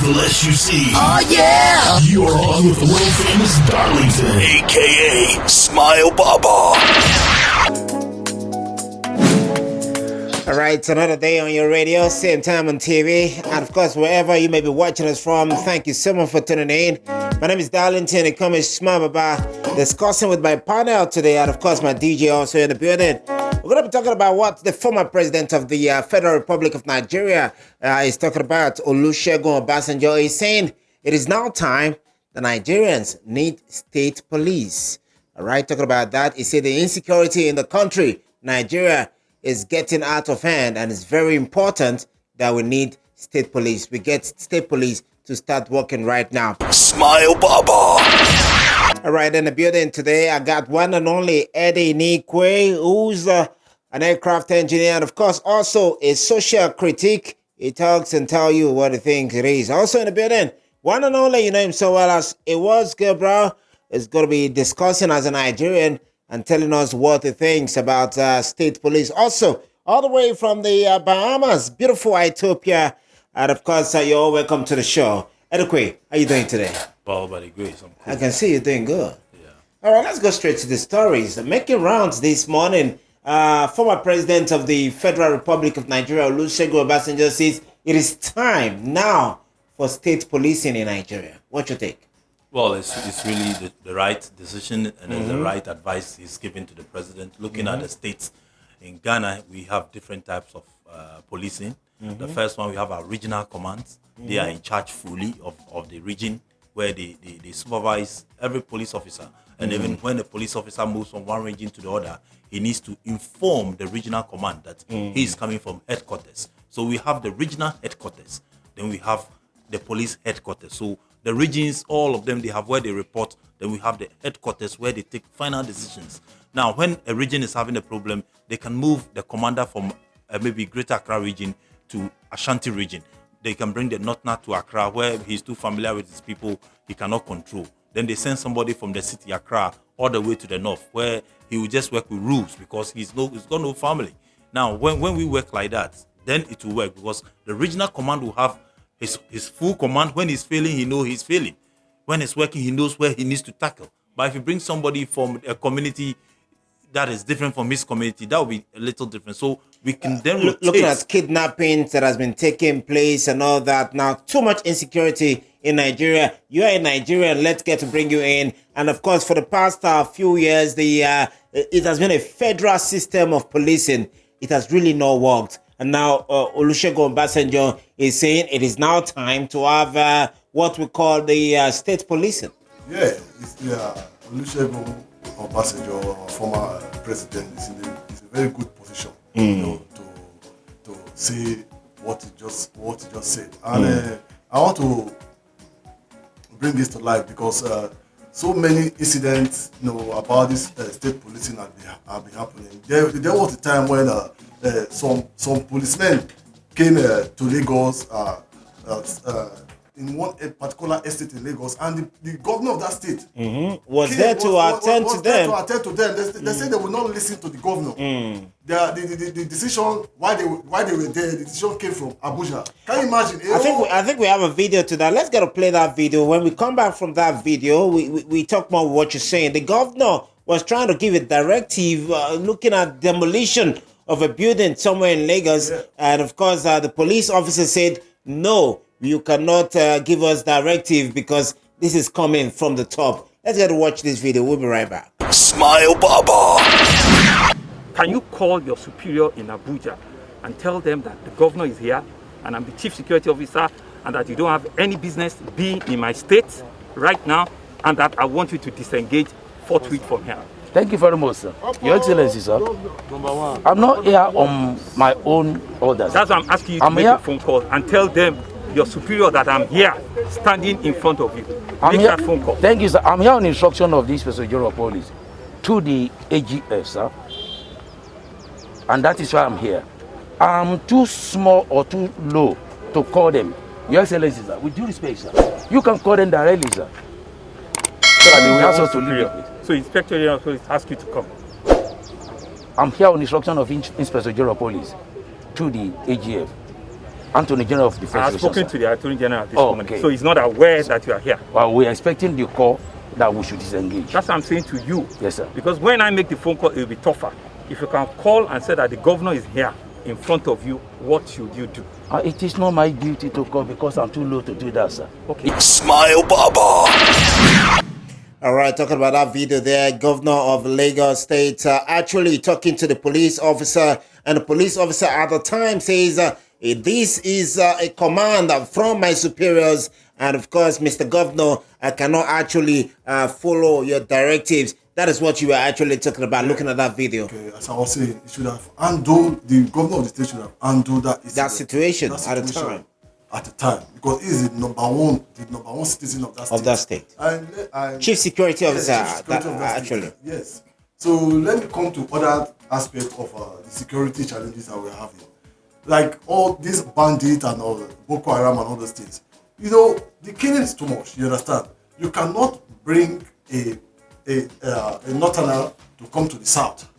the less you see. Oh yeah! You're on with the world famous Darlington, aka Smile Baba. Alright, it's another day on your radio, same time on TV, and of course wherever you may be watching us from, thank you so much for tuning in. My name is Darlington, and come Smile Baba, discussing with my panel today, and of course my DJ also in the building. We're going to be talking about what the former president of the Federal Republic of Nigeria is talking about. Olusegun Obansanjo is saying it is now time the Nigerians need state police. All right, talking about that, he said the insecurity in the country, Nigeria, is getting out of hand, and it's very important that we need state police. We get state police to start working right now. Smile Baba. All right, in the building today, I got one and only Eddie Nikwe, who's an aircraft engineer, and of course also a social critic. He talks and tells you what he thinks it is. Also in the building, one and only, you know him so well as it was Gabriel, is going to be discussing as a Nigerian and telling us what he thinks about state police. Also, all the way from the Bahamas, beautiful Ethiopia, and of course, you're all welcome to the show. Edikwe, how you doing today? Well, by the grace, I'm cool. I can see you're doing good. Yeah. All right, let's go straight to the stories. Making rounds this morning, former president of the Federal Republic of Nigeria, Olusegun Obansanjo, says it is time now for state policing in Nigeria. What you think? Well, it's really the right decision and the right advice he's given to the president. Looking at the states, in Ghana, we have different types of policing. The first one, we have our regional commands. They are in charge fully of the region, where they supervise every police officer. And even when a police officer moves from one region to the other, he needs to inform the regional command that he is coming from headquarters. So we have the regional headquarters. Then we have the police headquarters. So the regions, all of them, they have where they report. Then we have the headquarters where they take final decisions. Now, when a region is having a problem, they can move the commander from maybe Greater Accra region to Ashanti region. They can bring the Northerner to Accra, where he's too familiar with his people, he cannot control. Then they send somebody from the city Accra all the way to the north, where he will just work with rules because he's got no family. Now, when we work like that, then it will work because the regional command will have his full command. When he's failing, he knows he's failing. When he's working, he knows where he needs to tackle. But if you bring somebody from a community that is different from his community, that will be a little different. So we can then rotate. Looking at kidnappings that has been taking place and all that. Now, too much insecurity in Nigeria. You are in Nigeria, and let's get to bring you in. And of course, for the past few years, it has been a federal system of policing. It has really not worked. And now Olusegun Obansanjo is saying it is now time to have what we call the state policing. Yeah, Olusegun Obansanjo, former president, is in a very good position, to say what he just said. And I want to bring this to life because so many incidents, about this state policing have been happening. There was a time when some policemen came to Lagos in a particular estate in Lagos, and the governor of that state was there to attend to them. They said they will not listen to the governor. The decision why they were there, the decision came from Abuja. Can you imagine? I think we have a video to that. Let's get to play that video. When we come back from that video, we talk more what you're saying. The governor was trying to give a directive looking at demolition of a building somewhere in Lagos, and of course the police officer said, no, you cannot give us directive because this is coming from the top. Let's get to watch this video. We'll be right back. Smile Baba. Can you call your superior in Abuja and tell them that the governor is here and I'm the chief security officer and that you don't have any business being in my state right now and that I want you to disengage forthwith from here? Thank you very much, sir. Your Excellency, sir. I'm not here on my own orders. That's why I'm asking you to make a phone call and tell them, your superior, that I'm here standing in front of you. Make that phone call. Thank you, sir. I'm here on instruction of this Inspector Police to the AGF, sir. And that is why I'm here. I'm too small or too low to call them. Your Excellency, sir, with due respect, sir, you can call them directly, sir. So that they will ask us to leave your place. So Inspector General Police asked you to come. I'm here on instruction of Inspector General Police to the AGF. Attorney General of the I Federation. have spoken sir. to the Attorney General at this Oh, moment, okay. so he's not aware that you are here. Well, we're expecting the call that we should disengage. That's what I'm saying to you. Yes, sir. Because when I make the phone call, it will be tougher. If you can call and say that the governor is here in front of you, what should you do? It is not my duty to call because I'm too low to do that, sir. Okay. Smile Baba. All right, talking about that video there, Governor of Lagos State actually talking to the police officer, and the police officer at the time says, this is a command from my superiors, and of course, Mr. Governor, I cannot actually follow your directives. That is what you were actually talking about, looking at that video. Okay, as I was saying, it should have handled, the governor of the state should have handled that situation at the time. At the time, because he's the number one citizen of that state. And Chief Security Officer, Chief Security of that actually. state. Yes. So let me come to other aspects of the security challenges that we're having. Like all these bandits and all, Boko Haram and all those things. You know, the killing is too much, you understand? You cannot bring a northerner to come to the south,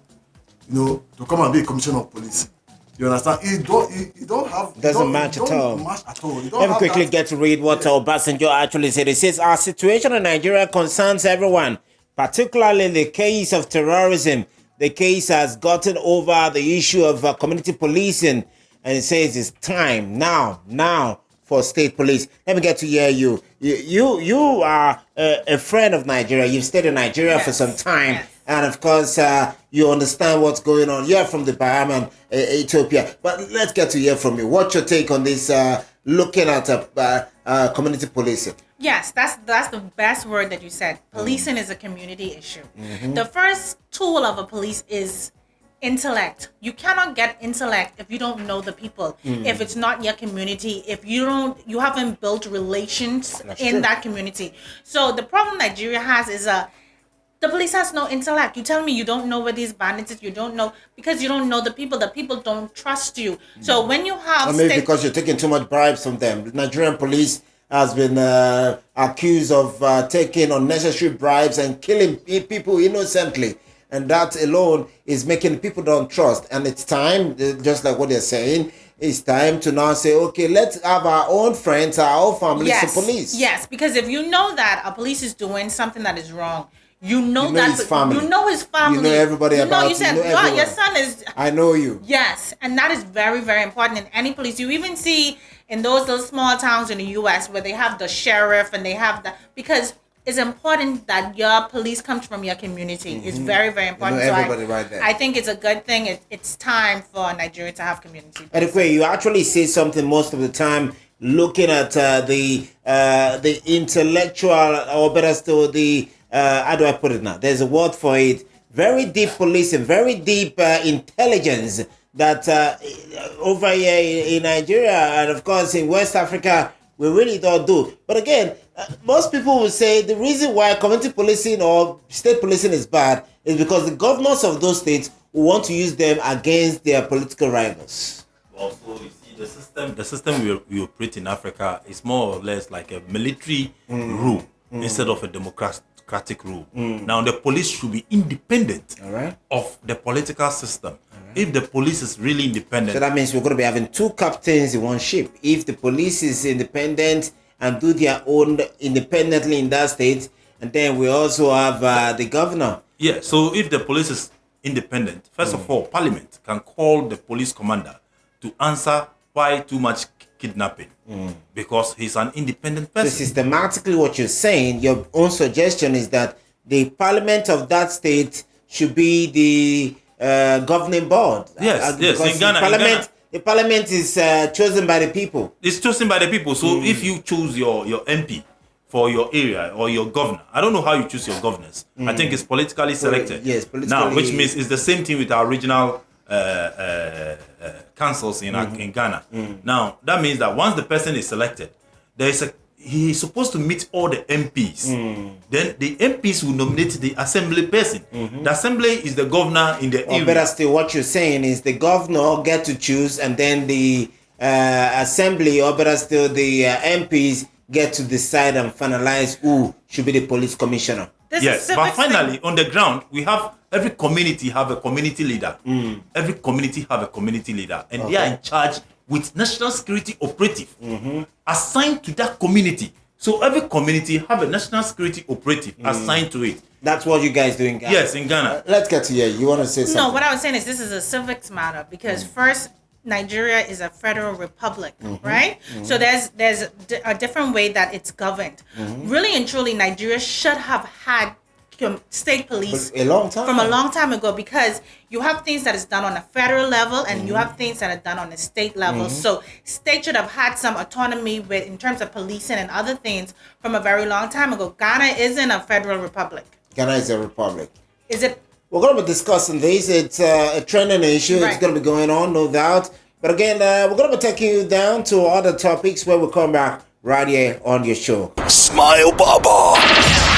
you know, to come and be a commissioner of police. You understand? He don't have... Doesn't match at all. Let me quickly get to read what Obasanjo actually said. He says, our situation in Nigeria concerns everyone, particularly in the case of terrorism. The case has gotten over the issue of community policing, and he says it's time now for state police. Let me get to hear you. You are a friend of Nigeria. You've stayed in Nigeria for some time. Yes. And of course, you understand what's going on. You're from the Bahamian, Ethiopia. But let's get to hear from you. What's your take on this, looking at community policing? Yes, that's the best word that you said. Policing is a community issue. The first tool of a police is intellect. You cannot get intellect if you don't know the people. If it's not your community, if you haven't built relations in that community. So the problem Nigeria has is the police has no intellect. You tell me you don't know where these bandits is, you don't know because you don't know the people. The people don't trust you. So when you have... Or maybe because you're taking too much bribes from them. The Nigerian police has been accused of taking unnecessary bribes and killing people innocently. And that alone is making people don't trust. And it's time, just like what they're saying, it's time to now say, okay, let's have our own friends, our own families to police. Yes, because if you know that a police is doing something that is wrong, you know that his family. You know his family. You know everybody about him. You said, your son is... I know you. Yes, and that is very, very important in any police. You even see in those little small towns in the U.S. where they have the sheriff and they have the... Because it's important that your police comes from your community. It's very, very important. You know everybody right there. I think it's a good thing. It's time for Nigeria to have community. Anyway, you actually say something most of the time looking at the intellectual, or better still, the... how do I put it now? There's a word for it. Very deep policing, very deep intelligence that over here in Nigeria and of course in West Africa, we really don't do. But again, most people will say the reason why community policing or state policing is bad is because the governors of those states want to use them against their political rivals. Also, you see, the system we operate in Africa is more or less like a military rule instead of a democratic rule. Now, the police should be independent of the political system. If the police is really independent... So that means we're going to be having two captains in one ship. If the police is independent and do their own independently in that state, and then we also have the governor. Yeah, so if the police is independent, first of all, Parliament can call the police commander to answer why too much kidnapping, because he's an independent person. So systematically what you're saying, your own suggestion is that the Parliament of that state should be the governing board. Yes. In Ghana, the Parliament is chosen by the people. It's chosen by the people. So if you choose your MP for your area or your governor, I don't know how you choose your governors. I think it's politically selected. Yes, politically. Now, which means it's the same thing with our regional councils in Ghana. Now, that means that once the person is selected, he's supposed to meet all the MPs. Then the MPs will nominate the assembly person. The assembly is the governor in the area. Or better still, what you're saying is the governor get to choose, and then the assembly, or better still, the MPs get to decide and finalize who should be the police commissioner. Yes, but finally, on the ground, we have every community have a community leader. Every community have a community leader, and they are in charge with national security operative assigned to that community. So every community have a national security operative assigned to it. That's what you guys do in Ghana. Yes, in Ghana. Let's get to you. You want to say something? No, what I was saying is this is a civics matter because first, Nigeria is a federal republic, right? So there's a different way that it's governed. Really and truly, Nigeria should have had state police a long time from a long time ago, because you have things that is done on a federal level and you have things that are done on a state level. So state should have had some autonomy with in terms of policing and other things from a very long time ago. Ghana isn't a federal republic. Ghana is a republic. Is it? We're going to be discussing this. It's a trending issue. Right. It's going to be going on, no doubt. But again, we're going to be taking you down to other topics where we come back right here on your show. Smile Baba.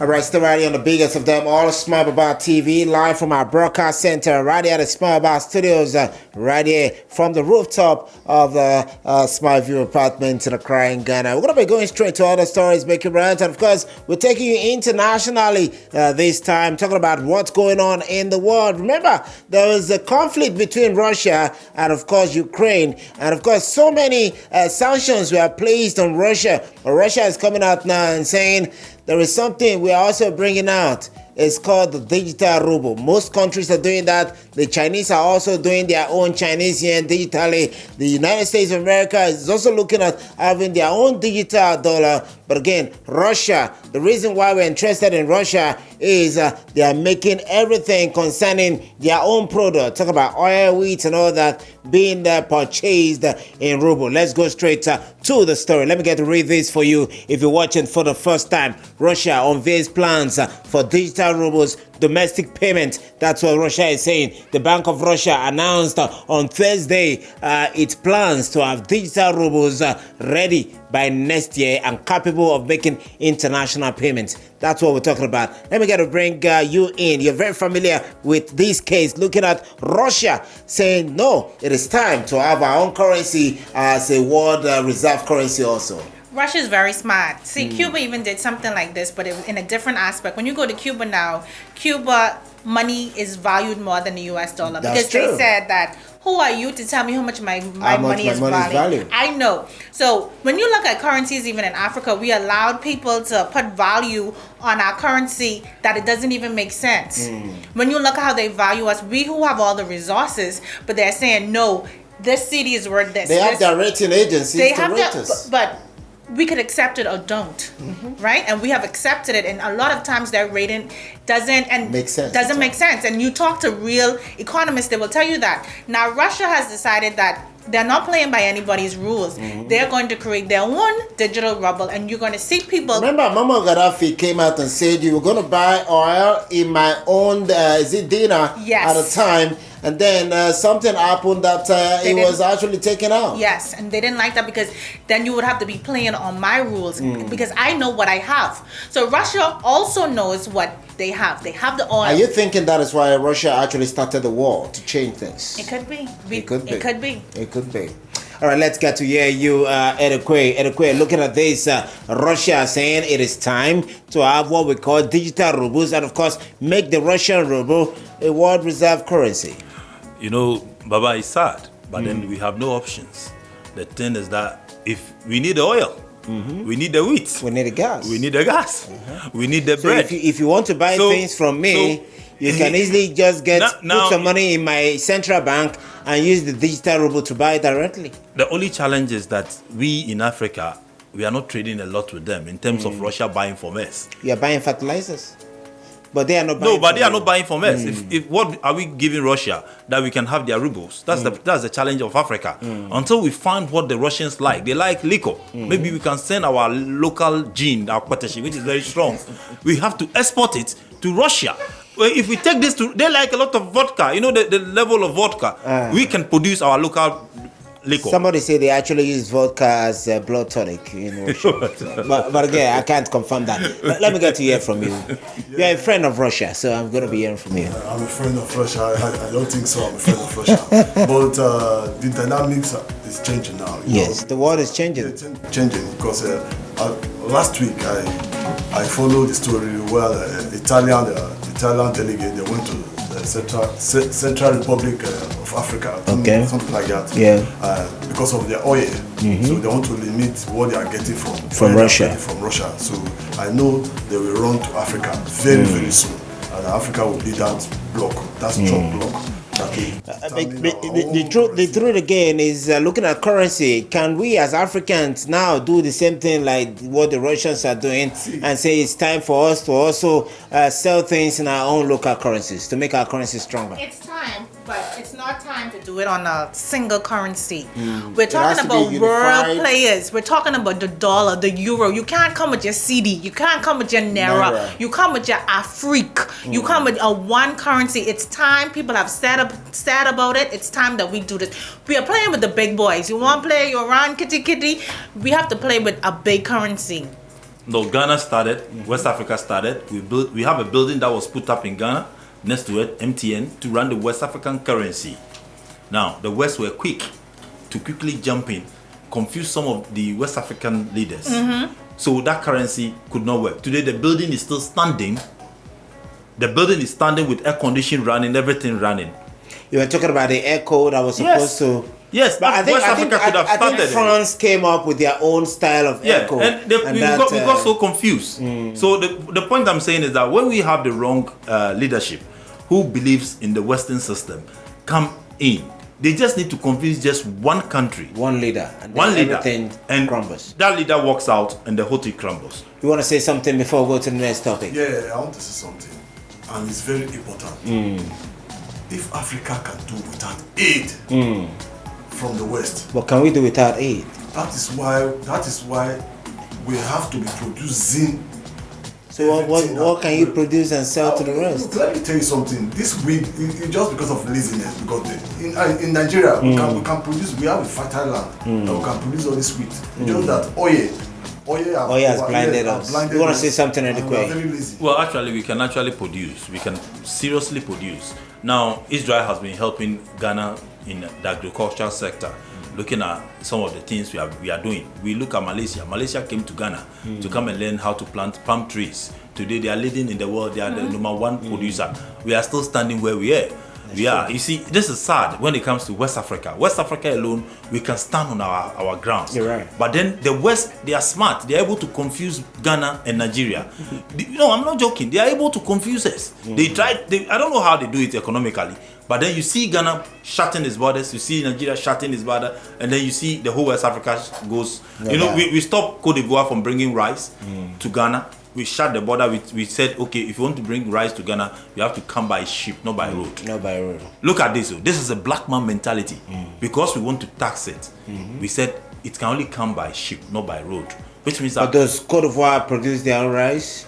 All right, still right here on the biggest of them all, Smile Baba TV, live from our broadcast center, right here at the Smile Baba Studios, right here from the rooftop of the Smile View apartment in Accra, in Ghana. We're going to be going straight to other stories, making rounds, and of course, we're taking you internationally this time, talking about what's going on in the world. Remember, there was a conflict between Russia and, of course, Ukraine, and of course, so many sanctions were placed on Russia. But Russia is coming out now and saying, there is something we are also bringing out. It's called the digital ruble. Most countries are doing that. The Chinese are also doing their own Chinese yen digitally. The United States of America is also looking at having their own digital dollar. But again, Russia, the reason why we're interested in Russia is they are making everything concerning their own product. Talk about oil, wheat, and all that being purchased in ruble. Let's go straight to the story. Let me get to read this for you. If you're watching for the first time, Russia unveils plans for digital rubles domestic payment. That's what Russia is saying. The Bank of Russia announced on Thursday its plans to have digital rubles ready by next year and capable of making international payments. That's what we're talking about. Let me get to bring you in. You're very familiar with this case, looking at Russia saying, no, it is time to have our own currency as a world reserve currency also. Russia is very smart. See, Cuba even did something like this, but it was in a different aspect. When you go to Cuba now, Cuba money is valued more than the US dollar. That's because true. They said that, who are you to tell me how much my money is valued? I know. So when you look at currencies, even in Africa, we allowed people to put value on our currency that it doesn't even make sense. When you look at how they value us, we who have all the resources, but they're saying, no, this city is worth this. They have their rating agencies They to have rate that, us. but we could accept it or don't, right? And we have accepted it, and a lot of times their rating doesn't make sense. Doesn't make sense. And you talk to real economists, they will tell you that. Now Russia has decided that they're not playing by anybody's rules. They're going to create their own digital ruble, and you're going to see people. Remember, Mama Gaddafi came out and said you were going to buy oil in my own dinar Yes. at a time, and then something happened that it was actually taken out. Yes, and they didn't like that because then you would have to be playing on my rules because I know what I have. So Russia also knows what they have. They have the oil. Are you thinking that is why Russia actually started the war, to change things? It could be. It could be. It could be. It could be. All right, let's get to hear you, Edekwe. Edekwe, looking at this, Russia saying it is time to have what we call digital rubles, and of course, make the Russian ruble a world reserve currency. You know, Baba, is sad, but then we have no options. The thing is that if we need the oil, we need the wheat, We need the gas. we need the gas, we need the So bread. if you want to buy things from me, you can easily just put some money in my central bank and use the digital ruble to buy directly. The only challenge is that we in Africa, we are not trading a lot with them in terms of Russia buying from us. You are buying fertilizers, but they are not buying. No, but they are from not buying from us. If what are we giving Russia that we can have their rubles? That's the challenge of Africa. Until we find what the Russians like, they like liquor. Maybe we can send our local gin, our potashi, which is very strong. We have to export it to Russia. Well, if we take this to, they like a lot of vodka. You know the level of vodka. We can produce our local liquor. Somebody say they actually use vodka as a blood tonic in Russia. but again, I can't confirm that. Let me get to hear from you. You're a friend of Russia, so I'm going to be hearing from you. I'm a friend of Russia. I don't think so. I'm a friend of Russia. But the dynamics is changing now. Yes, the world is changing. It's changing because last week I followed the story where Italian delegate, they went to Central Republic of Africa, Okay. something like that. Yeah. Because of their oil, so they want to limit what they are getting from From oil they are Russia. getting from Russia. So I know they will run to Africa very very soon, and Africa will be that block, that strong block. The truth again is looking at currency. Can we as Africans now do the same thing like what the Russians are doing and say it's time for us to also sell things in our own local currencies to make our currency stronger? It's time, but it's not time to do it on a single currency. We're It has talking to be about unified. world players. We're talking about the dollar, the euro. You can't come with your CD. You can't come with your Naira. You come with your Afrique. You come with a one currency. It's time. People have said about it. It's time that we do this. We are playing with the big boys. You want to play your round kitty? We have to play with a big currency. No, Ghana started, West Africa started. We have a building that was put up in Ghana, next to it, MTN, to run the West African currency. Now, the West were quick to quickly jump in, confuse some of the West African leaders. So that currency could not work. Today, the building is still standing. The building is standing with air conditioning running, everything running. You were talking about the echo that was supposed to. Yes, But I think, West Africa could have I think started. France came up with their own style of Yeah, echo. and we got so confused. So the point I'm saying is that when we have the wrong leadership who believes in the Western system come in, they just need to convince just one country, one leader, and one then leader, everything and crumbles. that leader walks out and the whole thing crumbles. You want to say something before we go to the next topic? Yeah, I want to say something, and it's very important. If Africa can do without aid from the West, What can we do without aid? that is why we have to be producing. So everything what can you that- produce and sell to the rest? Let me tell you something. This week, just because of laziness, because in Nigeria we can produce. We have a fertile land that we can produce all this wheat. Just that oil has blinded us. You want to say something, and we are Edekwe? very lazy. Well, actually, we can actually produce. We can seriously produce. Now, Israel has been helping Ghana in the agricultural sector, looking at some of the things we are doing. We look at Malaysia. Malaysia came to Ghana to come and learn how to plant palm trees. Today, they are leading in the world. They are the number one producer. We are still standing where we are. You see, this is sad when it comes to West Africa. West Africa alone, we can stand on our grounds. You're right. But then the West, they are smart. They are able to confuse Ghana and Nigeria. No, I'm not joking. They are able to confuse us. They try. I don't know how they do it economically. But then you see Ghana shutting its borders. You see Nigeria shutting its border, and then you see the whole West Africa goes. We stopped Cote d'Ivoire from bringing rice to Ghana. We shut the border. We said, okay, if you want to bring rice to Ghana, you have to come by ship, not by road. Not by road. Look at this. This is a black man mentality. Because we want to tax it, we said it can only come by ship, not by road. Which means But that does Cote d'Ivoire produce their own rice?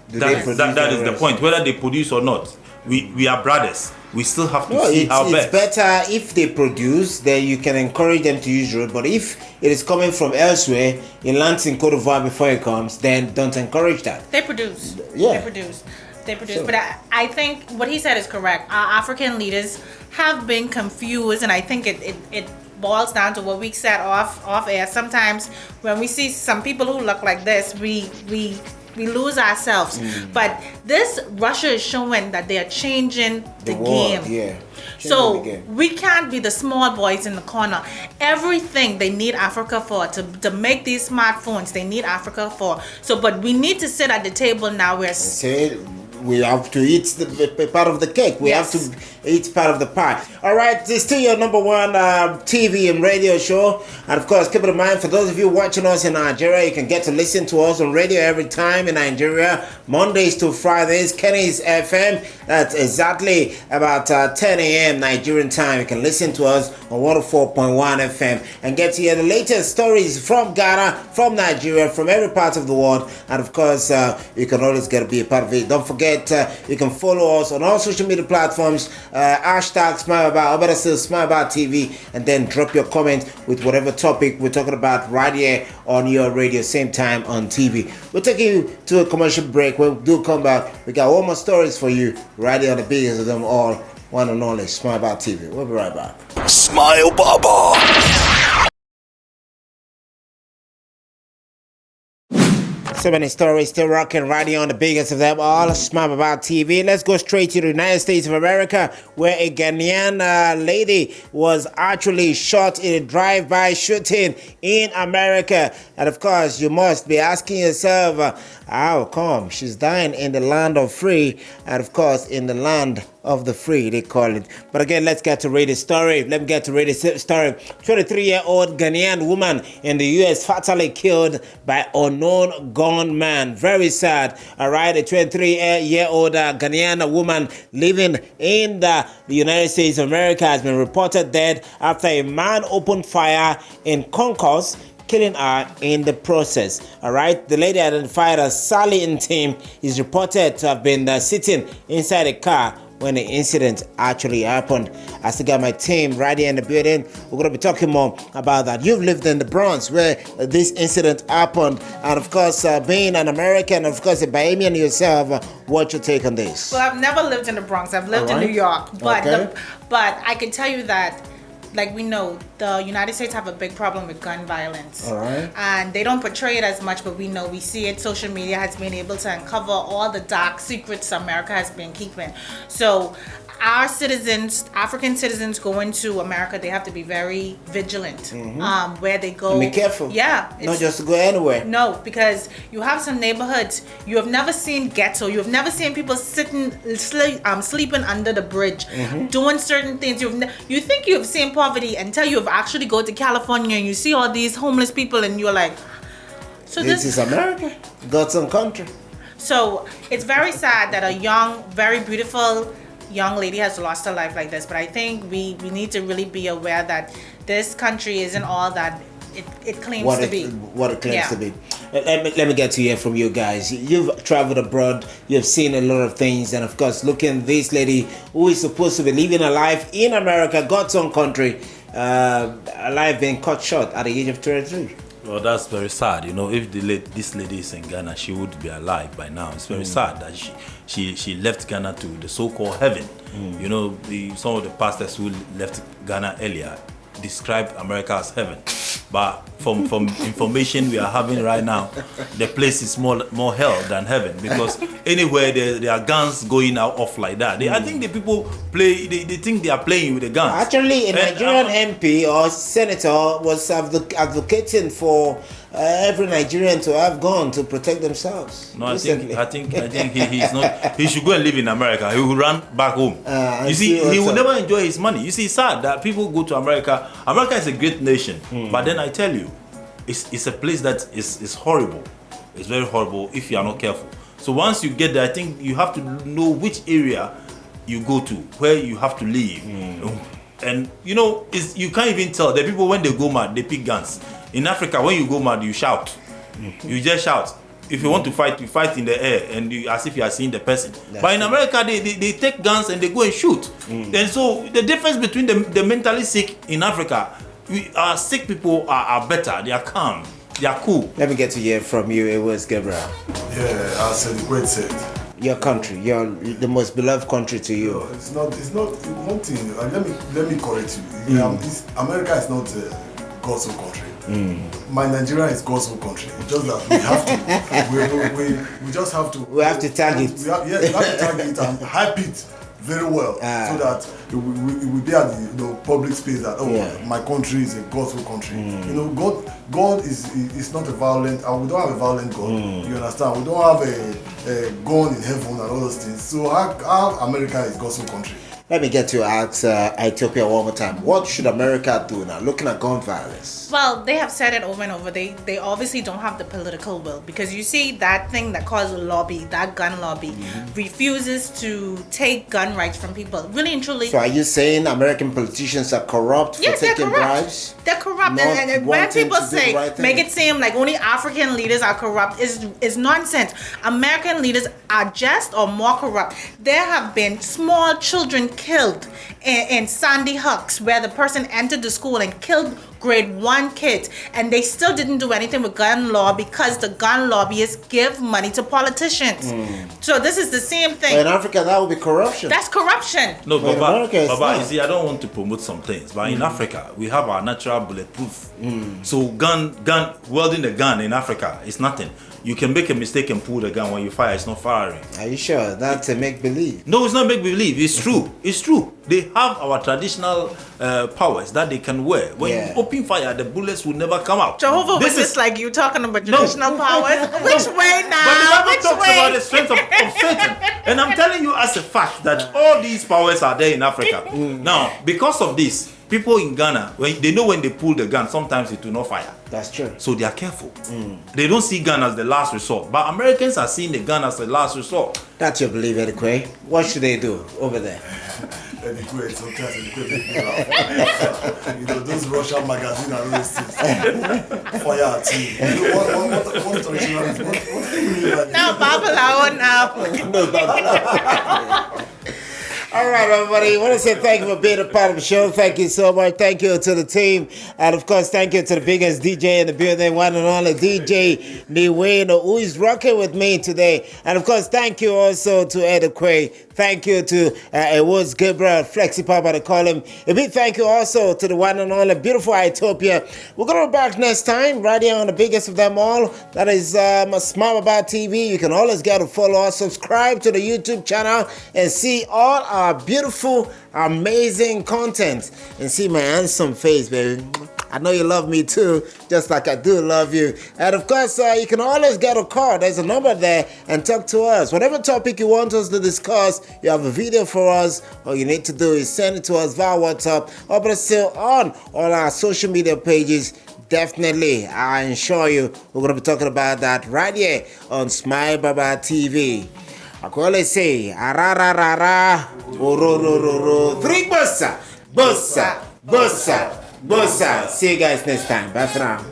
Do they produce that their is own the rice? point. Whether they produce or not, we are brothers. We still have to No, see our it's best. better if they produce, then you can encourage them to use road. But if it is coming from elsewhere, it lands in Cote d'Ivoire before it comes, then don't encourage that. They produce. Yeah. They produce. So- But I think what he said is correct. Our African leaders have been confused, and I think it boils down to what we said off air. Sometimes when we see some people who look like this, we lose ourselves. But this Russia is showing that they are changing the game. world, yeah. So Changing the game. we can't be the small boys in the corner. Everything they need Africa for to make these smartphones, they need Africa for. So, but we need to sit at the table now. Where Say we have to eat the part of the cake. We Yes. have to eat part of the pie. All right, this is still your number one TV and radio show. And of course, keep it in mind, for those of you watching us in Nigeria, you can get to listen to us on radio every time in Nigeria, Mondays to Fridays, Kenny's FM. That's exactly about 10 a.m. Nigerian time. You can listen to us on 104.1 FM and get to hear the latest stories from Ghana, from Nigeria, from every part of the world. And of course, you can always get to be a part of it. Don't forget, you can follow us on all social media platforms, hashtag SmileAbout, or better still, SmileAbout TV, and then drop your comment with whatever topic we're talking about right here on your radio, same time on TV. We'll take you to a commercial break. When we do come back, we got one more stories for you right here on the biggest of them all, one and only, SmileAbout TV. We'll be right back. Smile Baba. So many stories still rocking right here on the biggest of them all, Smart About TV. Let's go straight to the United States of America, where a Ghanaian lady was actually shot in a drive-by shooting in America. And of course, you must be asking yourself, how come she's dying in the land of free, and of course, in the land of the free, they call it. But again, let's get to read the story. Let me get to read the story. 23-year-old Ghanaian woman in the U.S. fatally killed by unknown gunman. Very sad. All right, a 23-year-old Ghanaian woman living in the United States of America has been reported dead after a man opened fire in Concourse, killing her in the process. All right, the lady identified as Sally Tim is reported to have been sitting inside a car when the incident actually happened. I still got my team right here in the building. We're going to be talking more about that. You've lived in the Bronx where this incident happened, and of course, being an American, of course, a Bahamian yourself, what's your take on this? Well, I've never lived in the Bronx. I've lived in New York, but but I can tell you that, like we know, the United States have a big problem with gun violence. All right. And they don't portray it as much, but we know, we see it. Social media has been able to uncover all the dark secrets America has been keeping. So our citizens, African citizens going to America, they have to be very vigilant where they go. Be careful. Yeah. Not just to go anywhere. No, because you have some neighborhoods you have never seen ghetto. You have never seen people sleeping under the bridge, doing certain things. You think you've seen poverty until you've actually go to California and you see all these homeless people and you're like, so this is America. God's own country. So it's very sad that a young, very beautiful young lady has lost her life like this. But I think we need to really be aware that this country isn't all that it claims to be. What it claims to be. Let me get to hear from you guys. You've traveled abroad, you've seen a lot of things, and of course, looking at this lady who is supposed to be living a life in America, God's own country, a life being cut short at the age of 23. Well, that's very sad. You know, if this lady is in Ghana, she would be alive by now. It's very sad that she left Ghana to the so-called heaven. You know, some of the pastors who left Ghana earlier described America as heaven. But from information we are having right now, the place is more hell than heaven, because anywhere there are guns going off like that. I think the people play. They think they are playing with the guns. Actually, a Nigerian MP or senator was advocating for every Nigerian to have guns to protect themselves. No, I think he's not. He should go and live in America. He will run back home. You see, he will never enjoy his money. You see, it's sad that people go to America. America is a great nation, but then I tell you, it's a place that is horrible. It's very horrible if you are not careful. So once you get there, I think you have to know which area you go to, where you have to live. And you know, you can't even tell. The people, when they go mad, they pick guns. In Africa, when you go mad, you shout. You just shout. If you want to fight, you fight in the air, and as if you are seeing the person. But in America, they take guns and they go and shoot. And so the difference between the mentally sick in Africa, our sick people are better. They are calm. They are cool. Let me get to hear from you. It was Gabriel. Yeah, as the great said. Your country, the most beloved country to you. No, it's not one thing. Let me correct you. America is not God's own country. My Nigeria is God's own country. It's just that we have to. We just have to. We have to tag it. We have to tag it and hype it very well, so that we will be at the public space that my country is a God's own country. You know, God is not a violent. We don't have a violent God. You understand? We don't have a gun in heaven and all those things. So our America is God's own country. Let me get to ask Ethiopia one more time. What should America do now, looking at gun violence? Well, they have said it over and over. They obviously don't have the political will, because you see that thing that caused a lobby, that gun lobby, refuses to take gun rights from people. Really and truly. So are you saying American politicians are corrupt for taking bribes? They're corrupt. And when people say, make it seem like only African leaders are corrupt, is nonsense. American leaders are just or more corrupt. There have been small children killed in Sandy Hooks, where the person entered the school and killed grade 1 kids, and they still didn't do anything with gun law because the gun lobbyists give money to politicians. So this is the same thing. But in Africa, that would be corruption. That's corruption. No, Baba, you see, I don't want to promote some things, but in Africa, we have our natural bulletproof. So welding a gun in Africa is nothing. you can make a mistake and pull the gun when you fire. It's not firing. Are you sure? That's a make believe. No, it's not make believe. It's true. It's true. They have our traditional powers that they can wear. When you open fire, the bullets will never come out. Jehovah Witness, like you talking about traditional powers. Which way now? But the Bible Which talks way? about the strength of Satan. And I'm telling you as a fact that all these powers are there in Africa. Now, because of this, people in Ghana, when they know when they pull the gun, sometimes it will not fire. That's true. So they are careful. They don't see gun as the last resort. But Americans are seeing the gun as the last resort. That's your belief, Edikwe. What should they do over there? Edikwe, sometimes Edikwe make me laugh. You know, those Russian magazines are always things. Fire at you. You know, what traditional is? What do you mean by Now, Babylon now. No, all right, everybody. I want to say thank you for being a part of the show. Thank you so much. Thank you to the team. And, of course, thank you to the biggest DJ in the building, one and only DJ Niweno, who is rocking with me today. And, of course, thank you also to Edikwe. Thank you to Ewoz Gabriel, Flexi Papa, they call him. A big thank you also to the one and only beautiful Ethiopia. We're going to be back next time, right here on the biggest of them all. That is Smile About TV. You can always get to follow us, subscribe to the YouTube channel, and see all our beautiful, amazing content. And see my handsome face, baby. I know you love me too, just like I do love you. And of course, you can always get a call. There's a number there and talk to us. Whatever topic you want us to discuss, you have a video for us. All you need to do is send it to us via WhatsApp or but still on all our social media pages. Definitely, I assure you, we're going to be talking about that right here on Smile Baba TV. I can always say, arararara, ororororo, three bossa, bossa, bossa, bossa. See you guys next time. Bye for now.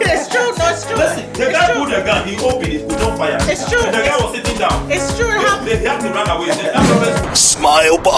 It's true, no, it's true. Listen, the guy pulled the gun, he opened it, we don't fire. It's true. And the guy was sitting down. It's true. They have to run away. Smile Bob.